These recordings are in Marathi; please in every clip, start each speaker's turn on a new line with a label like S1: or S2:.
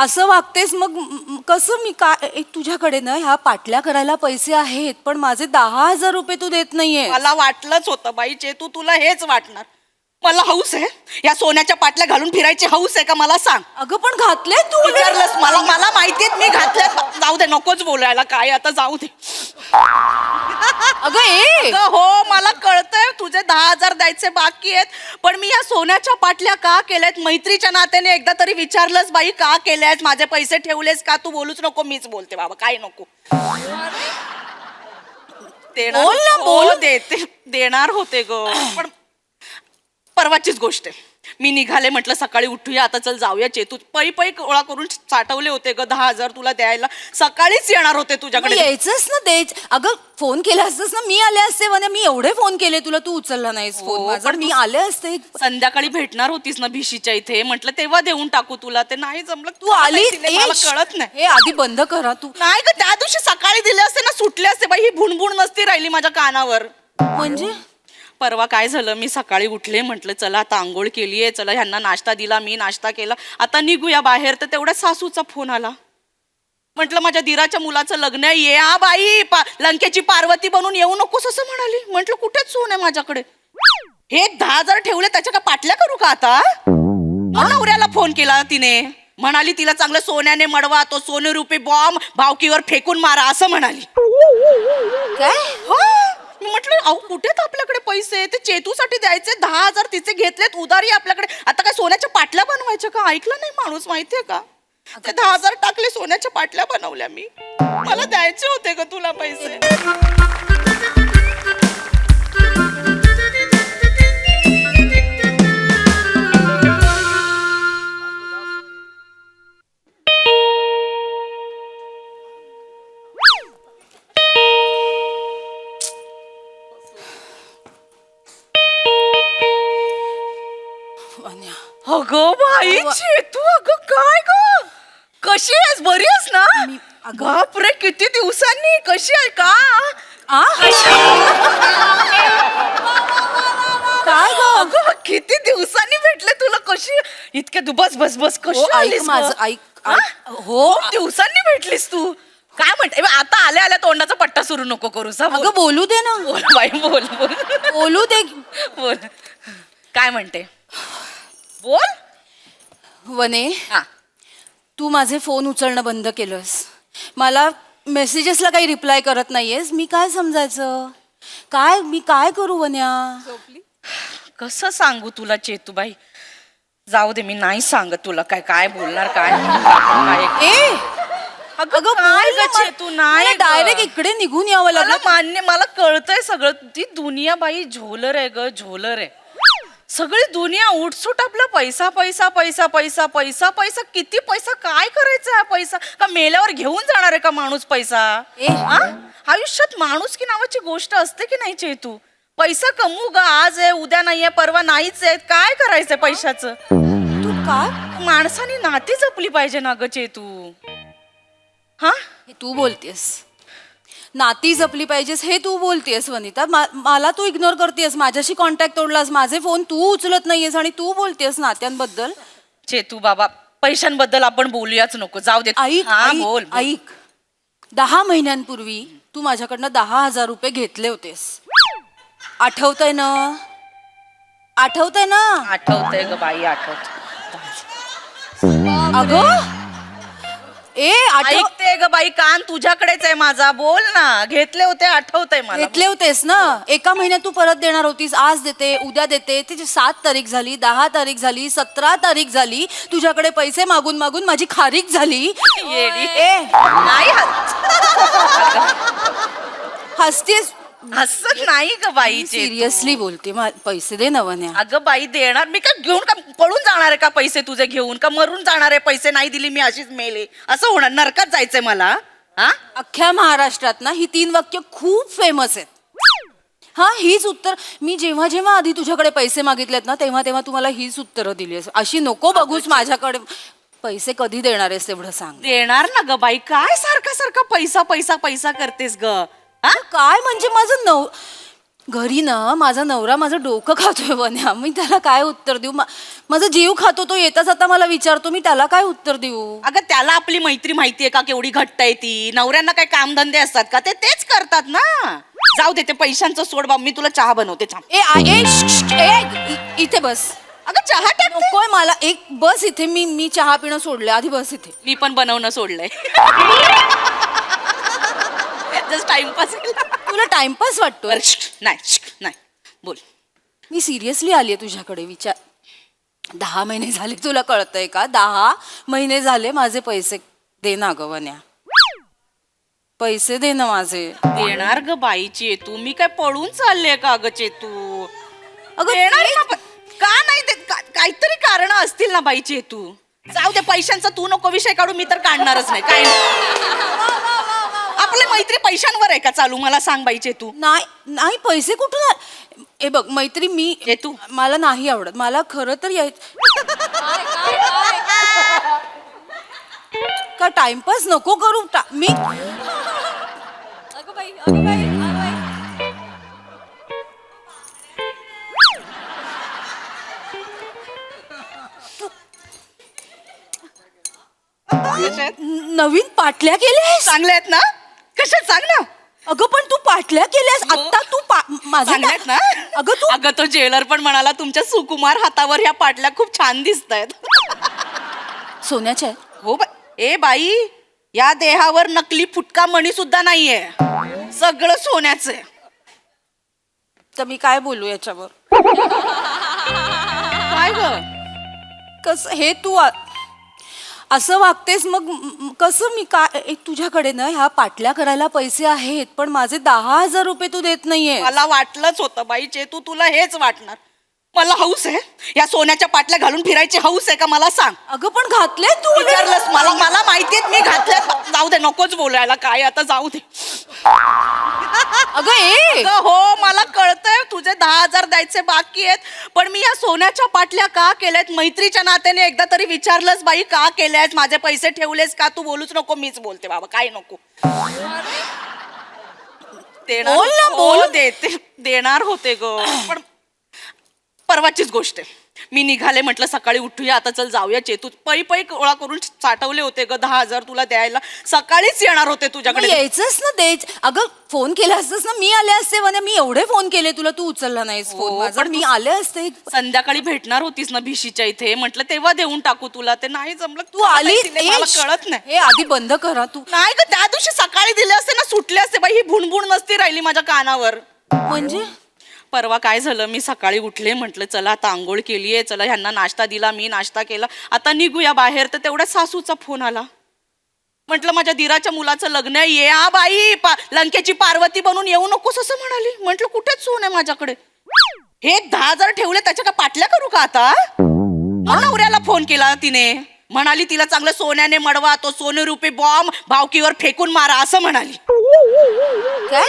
S1: असं वागतेस मग कसं मी काय तुझ्याकडे ना ह्या पाटल्या करायला पैसे आहेत पण माझे 10,000 रुपये तू देत नाहीये.
S2: मला वाटलंच होतं बाई चेतू तुला हेच वाटणार. मला हौस आहे या सोन्याच्या पाटल्या घालून फिरायची हौस आहे का मला सांग.
S1: अगं पण घातले तू
S2: विचारलंस मला माहितीये मी घातल्यात. जाऊ दे नकोच बोलायला काय आता जाऊ दे.
S1: अगं ए
S2: हो मला कळतंय तुझे 10,000 द्यायचे बाकी आहेत पण मी या सोन्याच्या पाटल्या का केल्यात मैत्रीच्या नात्याने एकदा तरी विचारलंस बाई का केल्यास माझे पैसे ठेवलेस का. तू बोलूच नको मीच बोलते बाबा काय नको.
S1: बोल ना, बोल.
S2: देते देणार होते ग पण परवाचीच गोष्ट आहे. मी निघाले म्हटलं सकाळी उठूया आता चल जाऊया चेतू पै गोळा करून साठवले होते ग 10,000 तुला द्यायला. सकाळीच येणार होते तुझ्याकडे.
S1: यायचंच ना द्यायच. अगं फोन केला असतस ना मी आले असते म्हणे मी एवढे फोन केले तुला तू उचलला नाहीस फोन माझा.
S2: पण
S1: मी
S2: तू
S1: आले असते.
S2: संध्याकाळी भेटणार होतीस ना भिशीच्या इथे म्हटलं तेव्हा देऊन टाकू तुला. ते नाही जमलं
S1: तू आली
S2: मला कळत नाही.
S1: हे आधी बंद करा तू.
S2: नाही ग त्या दिवशी सकाळी दिले असते ना सुटले असते बाई. ही भुणभुण नसती राहिली माझ्या कानावर.
S1: म्हणजे
S2: परवा काय झालं मी सकाळी उठले म्हटलं चला आता आंघोळ केलीये चला ह्यांना नाश्ता दिला मी नाश्ता केला आता निघूया बाहेर. तर तेवढ्या सासूचा फोन आला. म्हटलं माझ्या दिराच्या मुलाचं लग्न आहे ये हा बाई लंकेची पार्वती बनून येऊ नकोस असं म्हणाली. म्हटलं कुठेच सोन आहे माझ्याकडे. हे 10,000 ठेवले त्याच्या का पाटल्या करू का आता. मग नवऱ्याला फोन केला तिने म्हणाली तिला चांगलं सोन्याने मडवा तो सोने रुपये बॉम्ब भावकीवर फेकून मारा असं म्हणाली.
S1: काय
S2: हो मी म्हटलं अहो कुठेत आपल्याकडे पैसे ते चेतूसाठी द्यायचे 10,000 तिचे घेतलेत उधारी आपल्याकडे. आता काय सोन्याच्या पाटल्या बनवायच्या का. ऐकलं नाही माणूस माहितीये का. ते 10,000 टाकले सोन्याच्या पाटल्या बनवल्या मी. मला द्यायचे होते का तुला पैसे. अगं बाई चेतू अगं काय ग कशी आहेस बरी आहेस ना. बापरे किती दिवसांनी कशी आहे का.
S1: काय ग
S2: अगं किती दिवसांनी भेटले तुला कशी इतक्या बस बस बस कशी आलीस
S1: माझं ऐक हो
S2: दिवसांनी भेटलीस तू. काय म्हणते आता आल्या आल्या तोंडाचा पट्टा सुरू नको करू सा.
S1: अगं बोलू दे ना.
S2: बोल बाई बोल बोल
S1: बोलू दे
S2: बोल काय म्हणते बोल.
S1: वने
S2: हा
S1: तू माझे फोन उचलणं बंद केलंस. मला मेसेजेसला काही रिप्लाय करत नाहीयेस. मी काय समजायचं काय मी काय करू वन्या.
S2: कसं सांगू तुला चेतूबाई. जाऊ दे मी नाही सांगत तुला काय काय बोलणार काय.
S1: ए
S2: अगं काय ग चेतू नाही
S1: डायरेक्ट इकडे निघून यावं
S2: मला
S1: लागलं.
S2: मान्य मला कळतंय सगळं. ती दुनिया बाई झोलर आहे ग झोलर आहे. सगळी दुनिया उठसूट आपला पैसा पैसा पैसा पैसा पैसा पैसा. किती पैसा काय करायचा हा पैसा का मेल्यावर घेऊन जाणार आहे का माणूस पैसा. आयुष्यात माणूस की नावाची गोष्ट असते की नाही चेतू. पैसा कमवू ग आज आहे उद्या नाहीये परवा नाहीच आहे. काय करायचंय पैशाचं.
S1: तू काय
S2: माणसाने नाती जपली पाहिजे ना ग चेतू. हा
S1: हे तू बोलतेस नाती जपली पाहिजेस हे तू बोलतेस वनिता. मला तू इग्नोर करतेस माझ्याशी कॉन्टॅक्ट तोडलास माझे फोन तू उचलत नाहीयेस आणि तू बोलतेस नात्यांबद्दल.
S2: चेतू बाबा पैशांबद्दल आपण बोलूयाच नको जाऊ दे.
S1: ऐक
S2: बोल
S1: ऐक 10 महिन्यांपूर्वी तू माझ्याकडनं 10,000 रुपये घेतले होतेस. आठवतंय ना आठवतंय ना.
S2: आठवतंय ग बाई आठवत.
S1: अगं
S2: ऐकते ग बाई कान तुझ्याकडेच आहे माझा. बोल ना घेतले होते आठवतंय मला.
S1: घेतले होतेस ना. एका महिन्यात तू परत देणार होतीस. आज देते उद्या देते. त्याची 7 तारीख झाली 10 तारीख झाली 17 तारीख झाली. तुझ्याकडे पैसे मागून मागून माझी खारीक झाली.
S2: येडी नाही
S1: हसतेस
S2: हसत नाही ग बाई.
S1: सिरियसली बोलते पैसे दे ना वन्या.
S2: अगं बाई देणार मी का घेऊन का पळून जाणार आहे का पैसे तुझे घेऊन का मरून जाणार आहे. पैसे नाही दिली मी अशीच मेले असं होणार. नरकात जायचंय मला. हा
S1: अख्ख्या महाराष्ट्रात ना ही 3 वाक्य खूप फेमस आहेत. हा हीच उत्तर मी जेव्हा जेव्हा आधी तुझ्याकडे पैसे मागितलेत ना तेव्हा तेव्हा तुम्हाला हीच उत्तरं दिली आहेस. अशी नको बघूस माझ्याकडे. पैसे कधी देणार आहेस तेवढं सांग.
S2: देणार ना ग बाई. काय सारखा सारखा पैसा पैसा पैसा करतेस ग.
S1: काय म्हणजे माझं घरी ना माझा नवरा माझं डोकं खातोय वन्या, मी त्याला काय उत्तर देऊ? माझा जीव खातो तो, येताच आता मला विचारतो, मी त्याला काय उत्तर देऊ?
S2: अगं त्याला आपली मैत्री माहितीये का केवढी घट्ट आहे ती? नवऱ्यांना काय कामधंदे असतात का? ते तेच करतात ना. जाऊ दे ते पैशांचं सोड बाब, मी तुला चहा बनवते थांब.
S1: इथे बस.
S2: अगं चहा टाक.
S1: नकोय मला, एक बस इथे. मी चहा पिणं सोडलंय, आधी बस इथे.
S2: मी पण बनवणं सोडलंय. Just timepass.
S1: तुला टाइमपास वाटतो?
S2: नाही बोल.
S1: मी सिरियसली आलीये तुझ्याकडे. विचार, 10 महिने झाले, तुला कळतंय का? 10 महिने झाले माझे पैसे दे ना ग वन्या, पैसे दे ना माझे.
S2: देणार ग बाई चेतू, मी काय पळून चालले का ग चेतू?
S1: अगं
S2: देणार ना का नाही देत? काहीतरी कारण असतील ना बाई चेतू. जाऊ दे पैशांचा तू नको विषय काढू, मी तर काढणारच नाही. काय आपली मैत्री पैशांवर आहे का चालू? मला सांग बाई चेतू.
S1: नाही पैसे कुठून हे बघ मैत्री, मी
S2: चेतू
S1: मला नाही आवडत. मला खरं तर का टाइमपास नको करू. मी नवीन पाटल्या केल्यास?
S2: चांगले आहेत ना? कशात सांग ना.
S1: अगं पण तू पाटल्या केल्यास आता. तू माझ्या
S2: चांगल्यात ना? अगं तो जेलर पण म्हणाला तुमच्या सुकुमार हातावर ह्या पाटल्या खूप छान दिसतायत.
S1: सोन्याच्या आहेत?
S2: हो ए बाई, या देहावर नकली फुटका मणी सुद्धा नाहीये, सगळं सोन्याचं आहे.
S1: तर मी काय बोलू याच्यावर?
S2: काय ग
S1: कस हे तू असं वागतेस? मग कसं मी काय? तुझ्याकडे ना ह्या पाटल्या करायला पैसे आहेत, पण माझे 10,000 रुपये तू देत नाहीये.
S2: मला वाटलंच होतं बाई चेतू, तुला हेच वाटणार. मला हौस आहे या सोन्याच्या पाटल्या घालून फिरायची हौस आहे का मला सांग?
S1: अगं पण घातले तू.
S2: विचारलंस मला माहितीये मी घातल्या. जाऊ दे नकोच बोलायला काय आता, जाऊ दे.
S1: अगं
S2: हो मला कळतंय तुझे 10,000 द्यायचे बाकी आहेत, पण मी या सोन्याच्या पाटल्या का केल्यात? मैत्रीच्या नात्याने एकदा तरी विचारलंस बाई का केल्यास? माझे पैसे ठेवलेस का? तू बोलूच नको, मीच बोलते बाबा, काय नको.
S1: बोल ना, बोल.
S2: देते, देणार होते ग, पण परवाचीच गोष्ट आहे. मी निघाले, म्हटलं सकाळी उठूया, आता चल जाऊया चेतू. पै गोळा करून साठवले होते ग 10,000 तुला द्यायला. सकाळीच येणार होते तुझ्याकडे.
S1: यायचंच ना द्यायच. अगं फोन केला असतस ना, मी आले असते. मी एवढे फोन केले तुला, तू उचलला नाहीस फोन माझा. मी आले असते.
S2: संध्याकाळी भेटणार होतीस ना भिशीच्या इथे, म्हटलं तेव्हा देऊन टाकू तुला. ते नाही जमलं.
S1: तू आली,
S2: मला कळत नाही.
S1: हे आधी बंद करा तू.
S2: नाही ग, त्या दिवशी सकाळी दिले असते ना, सुटले असते बाई. ही भुणभुण नसती राहिली माझ्या कानावर.
S1: म्हणजे
S2: परवा काय झालं, मी सकाळी उठले, म्हटलं चला आता आंघोळ केलीये, चला ह्यांना नाश्ता दिला, मी नाश्ता केला, आता निघूया बाहेर. तर तेवढ्या सासूचा फोन आला. म्हटलं माझ्या दिराच्या मुलाचं लग्न आहे, ये आ बाई, लंकेची पार्वती बनून येऊ नकोस असं म्हणाली. म्हटलं कुठेच सोन आहे माझ्याकडे. हे 10,000 ठेवले, त्याच्या का पाटल्या करू का आता? नवऱ्याला फोन केला तिने, म्हणाली तिला चांगलं सोन्याने मडवा, तो सोने रुपये बॉम्ब भावकीवर फेकून मारा असं म्हणाली.
S1: काय?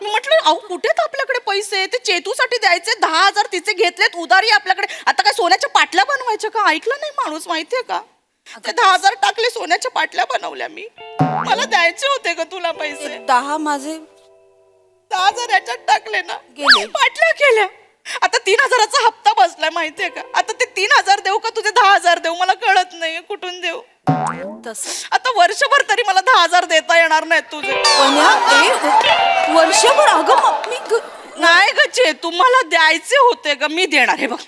S2: मी म्हटलं अहो कुठेत आपल्याकडे पैसे? ते चेतूसाठी द्यायचे 10,000 तिचे घेतलेत उधारी आपल्याकडे. आता काय सोन्याच्या पाटल्या बनवायच्या का? ऐकलं नाही माणूस, माहितीये का? ते 10,000 टाकले, सोन्याच्या पाटल्या बनवल्या मी. मला द्यायचे होते ग तुला पैसे.
S1: 10 माझे
S2: 10,000 याच्यात टाकले ना,
S1: गेले.
S2: पाटल्या केल्या. आता 3,000चा हप्ता बसलाय माहितीये का? आता ते 3,000 देऊ का तुझे 10,000 देऊ? मला कळत नाहीये कुठून देऊ. आता वर्षभर तरी मला 10,000 देता येणार नाहीत तुझे.
S1: वर्षभर? अगं
S2: नाही ग चेतू, मला द्यायचे होते ग, मी देणार. हे बघ,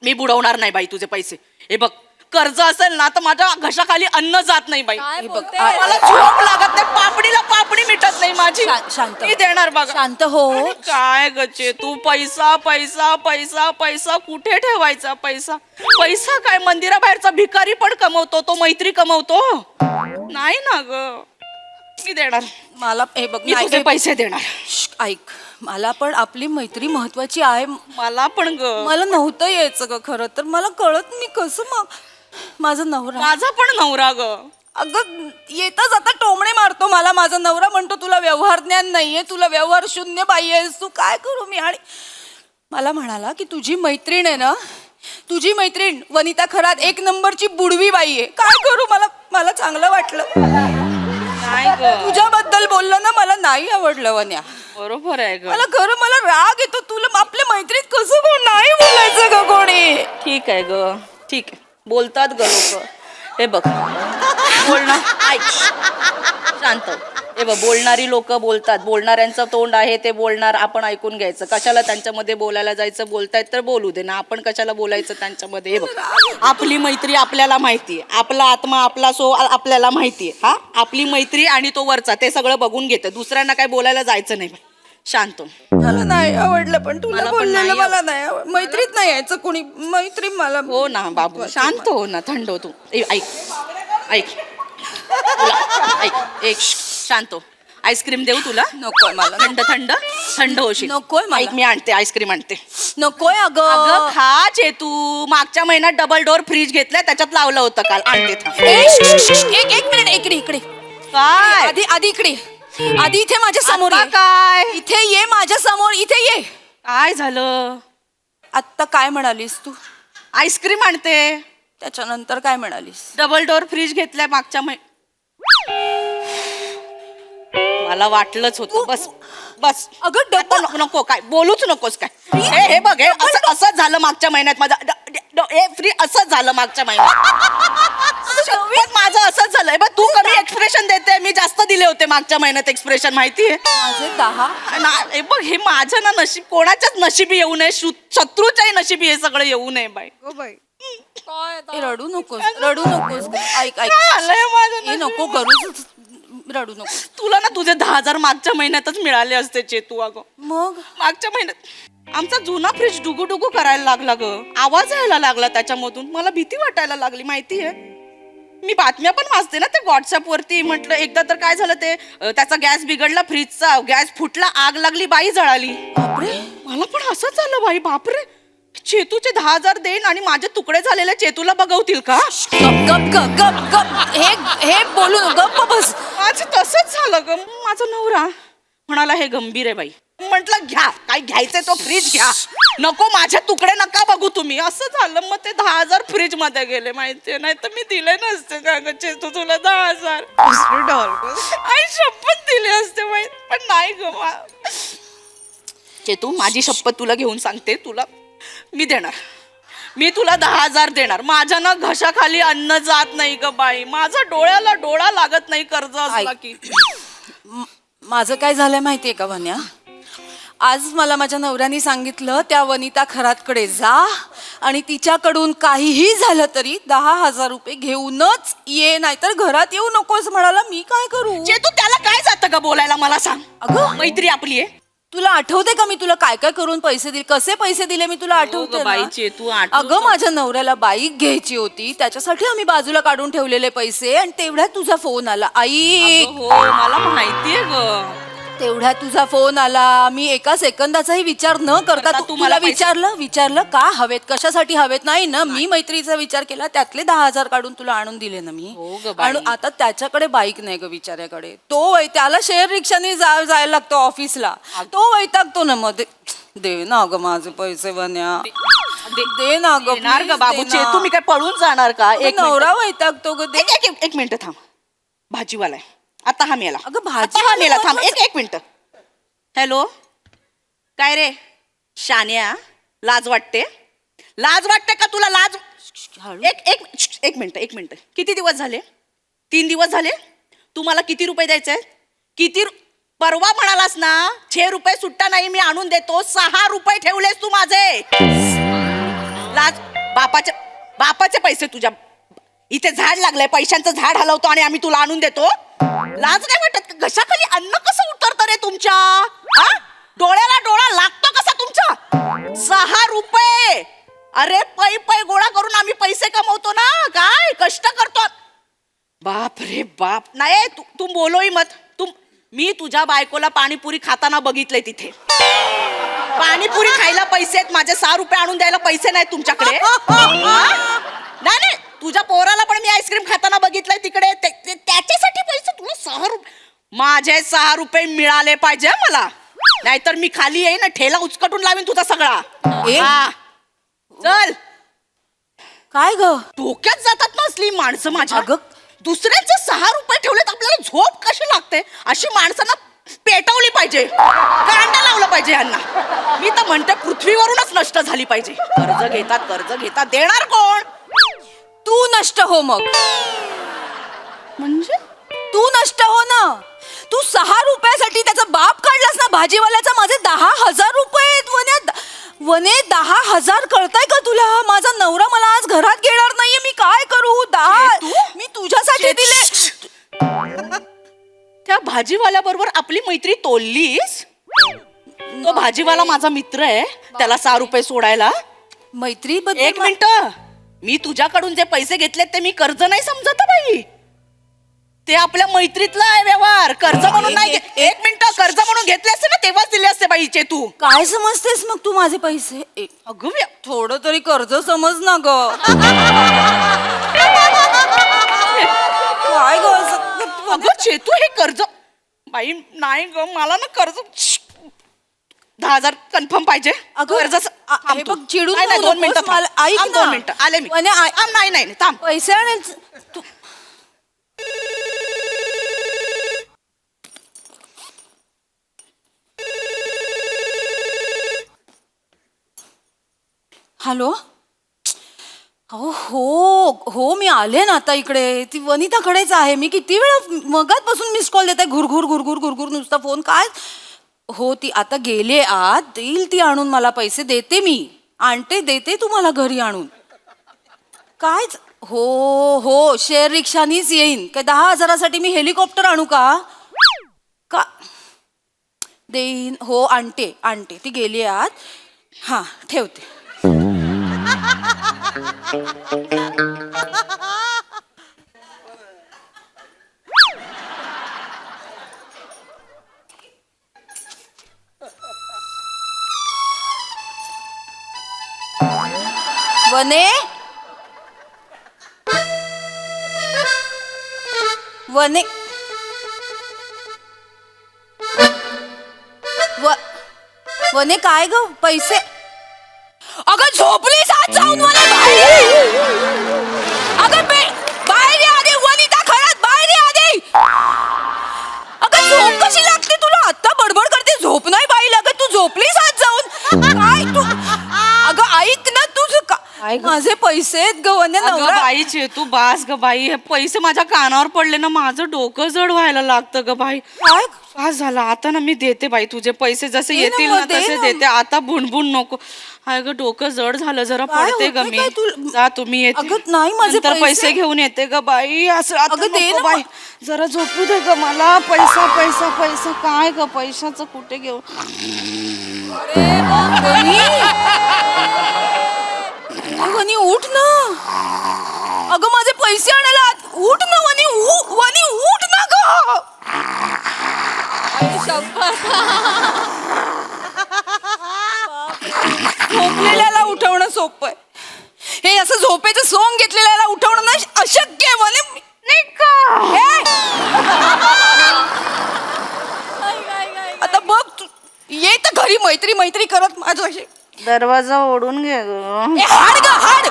S2: मी बुडवणार नाही बाई तुझे पैसे. हे बघ, कर्ज असेल ना तर माझ्या घशाखाली अन्न जात नाही बाई. मला झोप लागत नाही, पापडीला पापडी मिटत नाही माझी.
S1: शांत,
S2: मी देणार बघ.
S1: शांत हो.
S2: काय गचे तू, पैसा पैसा पैसा पैसा कुठे ठेवायचा? पैसा पैसा काय मंदिराबाहेरचा भिकारी पण कमवतो, तो मैत्री कमवतो नाही ना ग. मी देणार.
S1: मला हे बघ,
S2: मी तुझे पैसे देणार.
S1: ऐक, मला पण आपली मैत्री महत्वाची आहे.
S2: मला पण ग,
S1: मला नव्हतं यायचं ग खरं तर. मला कळत नाही कसं. मग माझा नवरा,
S2: माझा पण नवरा ग.
S1: अगं येताच आता टोमणे मारतो मला माझा नवरा. म्हणतो तुला व्यवहार ज्ञान नाहीये, तुला व्यवहार शून्य बाई आहेस तू, काय करू मी? आणि मला म्हणाला की तुझी मैत्रीण आहे ना, तुझी मैत्रीण वनिता खरात 1 नंबरची बुडवी बाई आहे. काय करू? मला चांगलं वाटलं.
S2: नाही ग
S1: तुझ्याबद्दल बोललं ना मला नाही आवडलं वन्या.
S2: बरोबर आहे ग
S1: मला खरं मला राग येतो. तुला आपल्या मैत्रीत कसं कोण नाही बोलायचं ग कोणी.
S2: ठीक आहे ग ठीक आहे बोलतात ग लोक. हे बघ बोलणार ऐक शांत. हे बघ बोलणारी लोक बोलतात. बोलणाऱ्यांचं तोंड आहे ते बोलणार. आपण ऐकून घ्यायचं. कशाला त्यांच्यामध्ये बोलायला जायचं. बोलतायत तर बोलू दे ना. आपण कशाला बोलायचं त्यांच्यामध्ये. हे बघ आपली मैत्री आपल्याला माहितीये. आपला आत्मा आपला सो आपल्याला माहितीये. हा आपली मैत्री आणि तो वरचा ते सगळं बघून घेतं. दुसऱ्यांना काय बोलायला जायचं नाही. शांत.
S1: मला नाही आवडलं पण तुला
S2: मला पण
S1: बोललेलं
S2: नाही
S1: मला नाही मैत्रीत नाही यायचं कोणी. मैत्री मला
S2: हो ना बाबू शांत हो ना. थंड हो तू. ऐक ऐक तुला- ऐक एक शांत हो. आईस्क्रीम देऊ तुला.
S1: नकोय मला.
S2: थंड थंड थंड होशील.
S1: नकोय मला.
S2: ऐक मी आणते आईस्क्रीम आणते.
S1: नकोय
S2: अगं
S1: अगं.
S2: खा चेतू. मागच्या महिन्यात डबल डोअर फ्रीज घेतलाय त्याच्यात लावलं होतं काल. आणते थांब.
S1: एक मिनिट इकडे इकडे.
S2: काय
S1: आधी आधी इकडे. आधी इथे माझ्या समोर
S2: आता
S1: ये.
S2: काय
S1: इथे ये माझ्या समोर. इथे ये.
S2: काय झालं.
S1: आत्ता काय म्हणालीस तू.
S2: आईस्क्रीम आणते.
S1: त्याच्यानंतर काय म्हणालीस.
S2: डबल डोअर फ्रीज घेतलाय मागच्या मला वाटलंच होतं. बस बस
S1: अगं
S2: आता नको काय बोलूच नकोस काय. हे बघ हे असंच झालं मागच्या महिन्यात. माझा हे फ्री असंच झालं मागच्या महिन्यात. शपथ माझं असंच झालंय. बघ तू कमी एक्सप्रेशन देते. मी जास्त दिले होते मागच्या महिन्यात एक्सप्रेशन माहितीये.
S1: माझे 10.
S2: हे बघ हे माझं ना नशीब कोणाच्याच नशिबी येऊ नये. शत्रूच्याही नशिबी हे सगळं येऊ नये बाई.
S1: ए, रडू नकोस रडू नकोस. ऐक ऐक
S2: काय आलंय माझं
S1: ए, नको करू. रडू नको.
S2: तुला ना तुझे 10,000 मागच्या महिन्यातच मिळाले असते चेतू. अगं
S1: मग
S2: मागच्या महिन्यात आमचा जुना फ्रीज डुगू डुगू करायला लागला ग. आवाज यायला लागला त्याच्यामधून. मला भीती वाटायला लागली माहितीये. मी बातम्या पण वाचते ना ते व्हॉट्सअप वरती. म्हटलं एकदा तर काय झालं ते त्याचा गॅस बिघडला. फ्रीजचा गॅस फुटला. आग लागली. बाई जळाली.
S1: बापरे.
S2: मला पण असंच झालं बाई. बापरे चेतूचे 10,000 देईन आणि माझे तुकडे झालेले चेतूला बघवतील का.
S1: गप गप गप गप गप. हे बोलू गप बस.
S2: माझं तसंच झालं ग. माझा नवरा म्हणाला हे गंभीर आहे बाई. म्हटलं घ्या काय घ्यायचंय तो फ्रीज घ्या. नको माझे तुकडे नका बघू तुम्ही. असं झालं. मग ते 10,000 फ्रीज मध्ये गेले माहितीये. नाही तर मी दिले नसते का ग चेतू तुला 10,000. आई शपथ दिले असते माहित पण नाही ग. चेतू माझी शपथ तुला घेऊन सांगते. तुला मी देणार. मी तुला 10,000 देणार. माझ्या ना घशाखाली अन्न जात नाही ग बाई. माझा डोळ्याला डोळा लागत नाही कर्ज असला की.
S1: माझं काय झालंय माहितीये का वन्या. आज मला माझ्या नवऱ्याने सांगितलं त्या वनिता खरातकडे जा आणि तिच्याकडून काहीही झालं तरी 10,000 रुपये घेऊनच ये. नाहीतर घरात येऊ नकोस म्हणाला. मी काय करू.
S2: चेतू त्याला काय जातं का बोलायला मला सांग.
S1: अगं
S2: मैत्री आपली आहे.
S1: तुला आठवते का मी तुला काय काय करून पैसे दिले. कसे पैसे दिले मी तुला आठवते
S2: बाई
S1: ना?
S2: चेतू
S1: अगं माझ्या नवऱ्याला बाईक घ्यायची होती. त्याच्यासाठी आम्ही बाजूला काढून ठेवलेले पैसे. आणि तेवढ्यात तुझा फोन आला. आई
S2: हो मला माहितीये ग.
S1: तेवढ्यात तुझा फोन आला. मी एका सेकंदाचाही विचार न करता
S2: करता
S1: तू मला
S2: पैसे-
S1: विचारलं का हवेत कशासाठी हवेत. नाही ना मी मैत्रीचा विचार केला. त्यातले 10,000 काढून तुला आणून दिले ना मी.
S2: हो ग बाई.
S1: आणि आता त्याच्याकडे बाईक नाही ग बिचाऱ्याकडे. त्याला शेअर रिक्षाने जायला लागतो ऑफिसला. तो वैतागतो ना. मग दे ना ग माझे पैसे वन्या. दे ना ग
S2: येणार ग
S1: please
S2: बाबू.
S1: दे ना.
S2: चेतू मी काय पळून जाणार का.
S1: अगं, नवरा वैतागतो ग. दे.
S2: एक मिनिट थांब. भाजीवाला आहे. आता हा मेला.
S1: अगं,
S2: आता
S1: भाजीवाला
S2: हा मेला. थांब
S1: महत्वाचं-
S2: एक मिनिट. हॅलो काय रे शान्या. लाज वाटते. लाज वाटते का तुला. लाज
S1: हळू.
S2: एक मिनिट. किती दिवस झाले. 3 दिवस झाले. तू मला किती रुपये द्यायचे. किती परवा म्हणालास ना 6 रुपये सुट्टा नाही मी आणून देतो. 6 रुपये ठेवलेस तू माझे. लाज. बापाचे पैसे तुझ्या इथे झाड लागलंय. पैशांचं झाड हलवतो आणि आम्ही तुला आणून देतो. लाज नाही वाटत. घशाखाली अन्न कसं उतरतं रे तुमच्या. डोळ्याला डोळा लागतो कसा तुमचा. 6 रुपये. अरे पै गोळा करून आम्ही पैसे कमवतो ना. काय कष्ट करतो. बाप रे बाप. नाही तू बोलोही मत. मी तुझ्या बायकोला पाणीपुरी खाताना बघितलंय तिथे. पाणीपुरी खायला पैसे आहेत. माझे 6 रुपये आणून द्यायला पैसे नाहीत तुमच्याकडे. नाही तुझ्या पोराला पण मी आईस्क्रीम खाताना बघितलंय तिकडे. त्याच्यासाठी पैसे तुला 6 रुपये. माझे 6 रुपये मिळाले पाहिजे मला. नाहीतर मी खाली येईन ना ठेला उचकटून लावीन तुझा सगळा. चल.
S1: काय ग.
S2: डोक्यात जातात ना असली माणसं माझ्या.
S1: अगं
S2: दुसऱ्यांचे 6 रुपये ठेवलेत आपल्याला झोप कशी लागते? अशी माणसांना पेटवली पाहिजे, कांडा लावला पाहिजे यांना. मी तर म्हणते पृथ्वीवरूनच नष्ट झाली पाहिजे. कर्ज घेतात देणार कोण?
S1: तू नष्ट हो मग.
S2: म्हणजे
S1: तू नष्ट हो ना. तू 6 रुपयासाठी त्याचा बाप काढलास ना भाजीवाल्याचा. माझे 10,000 रुपये आहेत वने 10,000 कळताय का तुला? माझा नवरा मला आज घरात घेणार नाहीये. मी काय करू? 10 मी तुझ्यासाठी दिले.
S2: त्या भाजीवाल्या बरोबर आपली मैत्री तोडलीस? तो भाजीवाला माझा मित्र आहे, त्याला 6 रुपये सोडायला.
S1: मैत्री
S2: एक मिनिट, मी तुझ्याकडून जे पैसे घेतलेत ते मी कर्ज नाही समजत बाई. ते आपल्या मैत्रीतला आहे व्यवहार, कर्ज म्हणून नाही. एक मिनिट, कर्ज म्हणून घेतले असते ना तेव्हाच दिले असते बाईचे. तू
S1: काय समजतेस मग तू माझे पैसे?
S2: अगं
S1: थोडं तरी कर्ज समज ना ग. काय ग
S2: अगं चेतू, हे कर्ज बाई नाही ग, मला ना कर्ज 10,000 कन्फर्म पाहिजे.
S1: हे बघ, चिडू
S2: नाही,
S1: नको
S2: 2 मिनिटं
S1: मला. ऐक ना.
S2: 2 मिनिटं आले मी. नाही थांब.
S1: पैसे आणेल तू. हॅलो. हो मी आले ना आता इकडे. ती वनिताकडेच आहे. मी किती वेळा मगाचपासून मिस कॉल देत आहे. घुरघुर नुसता फोन. काय हो, ती आता गेले आत. देईल ती आणून मला पैसे. देते मी, आणते, देते तुम्हाला घरी आणून. काय हो शेअर रिक्षानीच येईन. काय 10,000साठी मी हेलिकॉप्टर आणू का? देईन. हो आणते. ती गेली आत. हा ठेवते. वने काय ग? पैसे? अगं झोपलीस आज जाऊन बाहेर. अगं बाहेर ये आधी. वनिता खरंच बाहेर ये आधी. अगं झोप कशी लागते तुला? आता बडबड करते, झोप नाही बाई लागत. तू झोपलीस आज जाऊन. काय तू? अगं ऐक ना, तुझं माझे पैसे आहेत ग वने.
S2: बाई चेतू बास ग बाई, हे पैसे माझ्या कानावर पडले ना, माझं डोकं जड व्हायला लागतं ग बाई.
S1: काय
S2: पास झाला. आता ना मी देते बाई तुझे पैसे, जसे येतील ना तसे देते. आता भुणभुण नको. हाय ग, डोकं जड झालं, जरा पडते ग मी. जा तुम्ही येते.
S1: नाही माझे
S2: पैसे घेऊन येते ग बाई. असं आता नको बाई, जरा झोपू दे ग मला. पैसा काय ग, पैशाचं कुठे घेऊ?
S1: वनी उठ ना. अगं माझे पैसे आणायला उठ ना वनी. वनी उठ ना ग. झोपलेल्याला उठवणं सोपं आहे. हे असं झोपेचं सोंग घेतलेल्याला उठवणं ना अशक्य आहे वने. नाही का? आता बघ तू ये तर घरी मैत्री करत माझ्याशी.
S2: दरवाजा ओढून घे ग.
S1: हाड ग हाड.